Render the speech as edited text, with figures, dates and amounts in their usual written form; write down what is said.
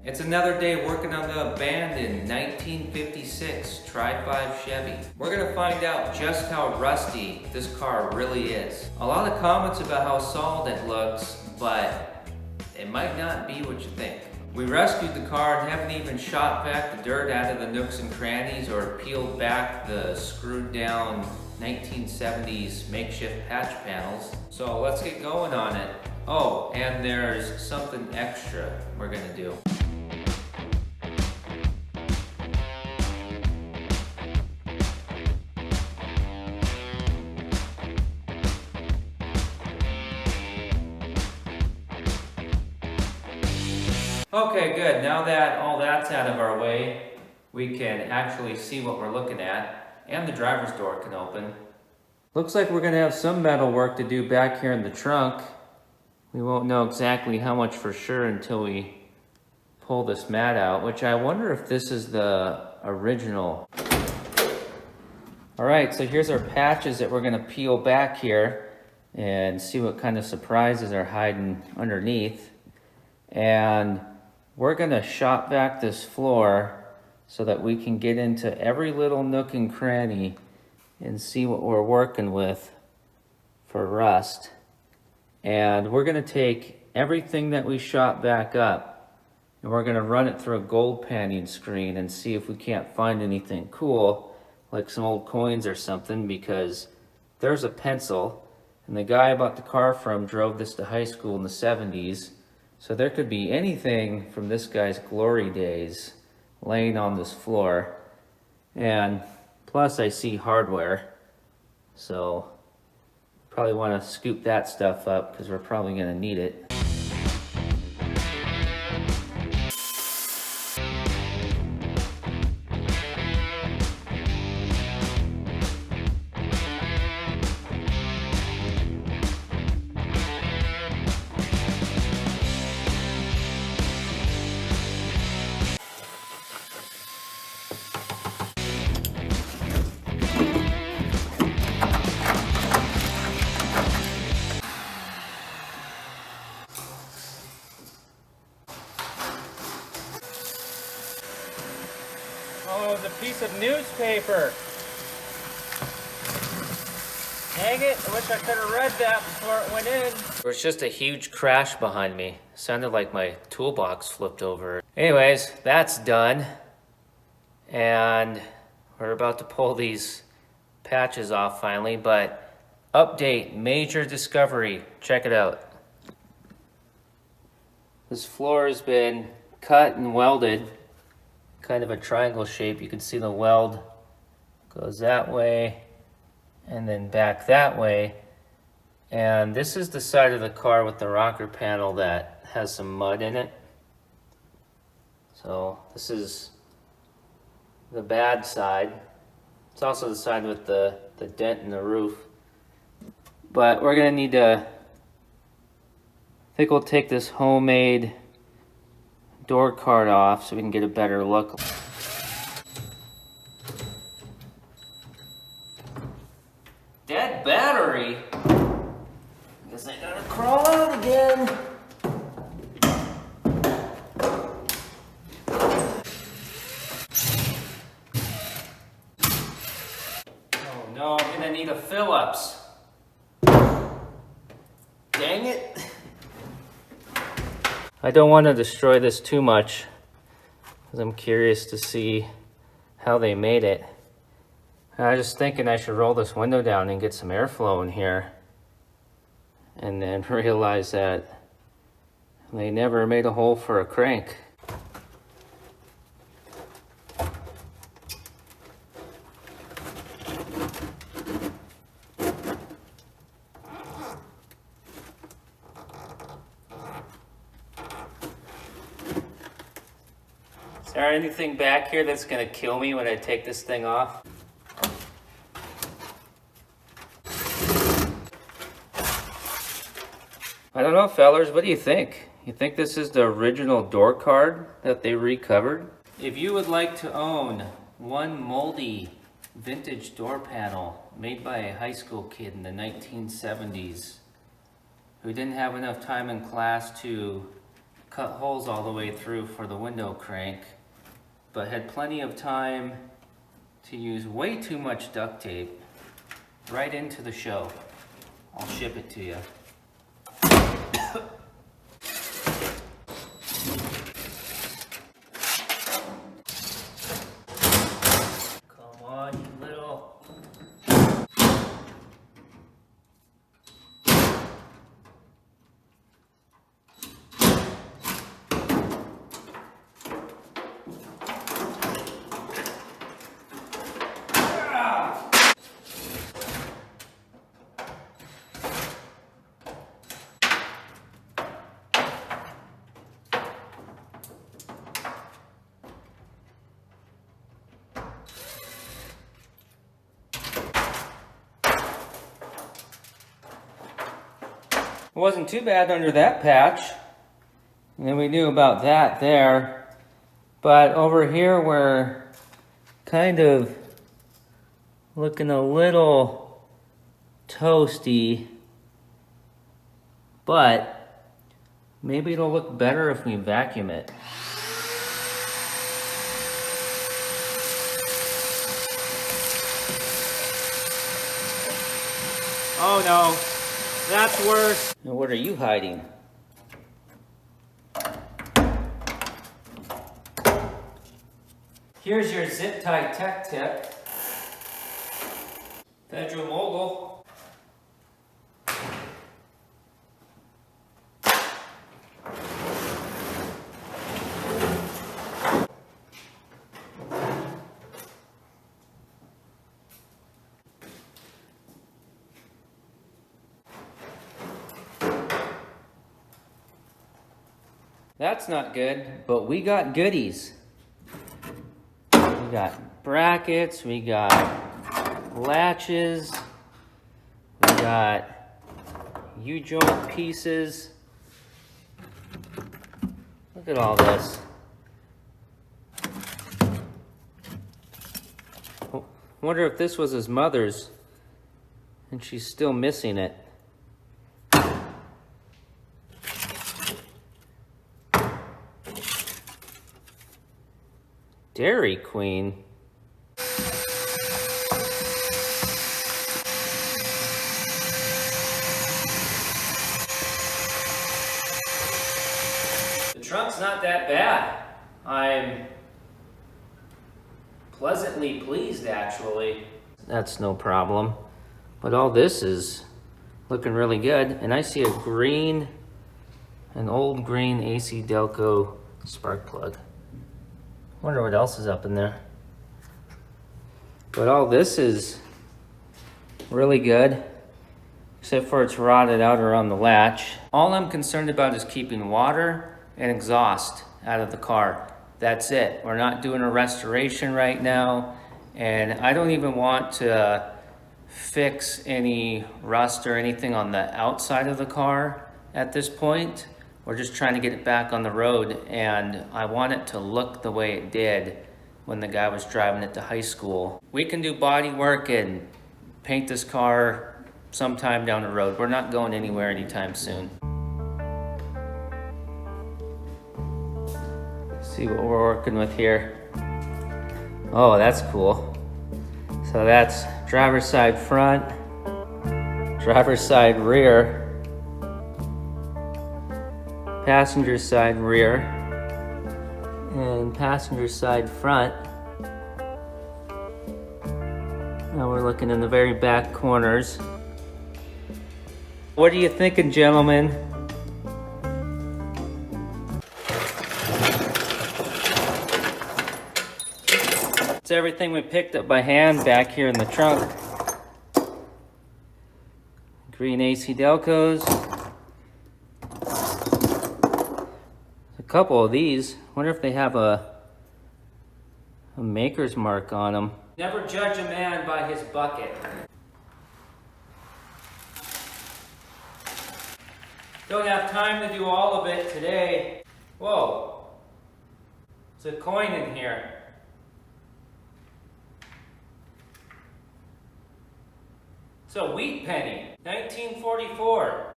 It's another day working on the abandoned 1956 Tri-5 Chevy. We're gonna find out just how rusty this car really is. A lot of comments about how solid it looks, but it might not be what you think. We rescued the car and haven't even shot back the dirt out of the nooks and crannies or peeled back the screwed down 1970s makeshift patch panels. So let's get going on it. Oh, and there's something extra we're gonna do. Okay, good. Now that all that's out of our way, we can actually see what we're looking at, and the driver's door can open. Looks like we're gonna have some metal work to do back here in the trunk. We won't know exactly how much for sure until we pull this mat out, which I wonder if this is the original. All right, so here's our patches that we're gonna peel back here and see what kind of surprises are hiding underneath. And we're gonna shop back this floor so that we can get into every little nook and cranny and see what we're working with for rust. And we're gonna take everything that we shot back up and we're gonna run it through a gold panning screen and see if we can't find anything cool, like some old coins or something, because there's a pencil, and the guy I bought the car from drove this to high school in the 70s. So there could be anything from this guy's glory days laying on this floor. And plus I see hardware, so probably want to scoop that stuff up because we're probably going to need it. Oh, it was a piece of newspaper. Dang it, I wish I could have read that before it went in. There was just a huge crash behind me. Sounded like my toolbox flipped over. Anyways, that's done. And we're about to pull these patches off finally, but update, major discovery. Check it out. This floor has been cut and welded. Kind of a triangle shape. You can see the weld goes that way and then back that way. And this is the side of the car with the rocker panel that has some mud in it. So this is the bad side. It's also the side with the dent in the roof. But we're gonna need to, I think we'll take this homemade door card off so we can get a better look. Dead battery? Guess I gotta crawl out again. Oh no, I'm gonna need a Phillips. Dang it. I don't want to destroy this too much because I'm curious to see how they made it. I was just thinking I should roll this window down and get some airflow in here, and then realize that they never made a hole for a crank. Is there anything back here that's gonna kill me when I take this thing off? I don't know, fellers, what do you think? You think this is the original door card that they recovered? If you would like to own one moldy vintage door panel made by a high school kid in the 1970s who didn't have enough time in class to cut holes all the way through for the window crank, but had plenty of time to use way too much duct tape right into the show. I'll ship it to you. Come on, you little... It wasn't too bad under that patch. And we knew about that there. But over here we're kind of looking a little toasty. But maybe it'll look better if we vacuum it. Oh no. That's worse. Now what are you hiding? Here's your zip tie tech tip. Pedro Mogul. That's not good, but we got goodies. We got brackets, we got latches, we got U-joint pieces. Look at all this. Wonder if this was his mother's and she's still missing it. Dairy Queen. The trunk's not that bad. I'm pleasantly pleased, actually. That's no problem. But all this is looking really good. And I see an old green AC Delco spark plug. Wonder what else is up in there. But all this is really good, except for it's rotted out around the latch. All I'm concerned about is keeping water and exhaust out of the car. That's it. We're not doing a restoration right now, and I don't even want to fix any rust or anything on the outside of the car at this point. We're just trying to get it back on the road, and I want it to look the way it did when the guy was driving it to high school. We can do body work and paint this car sometime down the road. We're not going anywhere anytime soon. Let's see what we're working with here. Oh, that's cool. So that's driver's side front, driver's side rear, passenger side rear, and passenger side front. Now we're looking in the very back corners. What are you thinking, gentlemen? It's everything we picked up by hand back here in the trunk. Green AC Delcos. A couple of these. Wonder if they have a maker's mark on them. Never judge a man by his bucket. Don't have time to do all of it today. Whoa. There's a coin in here. It's a wheat penny, 1944.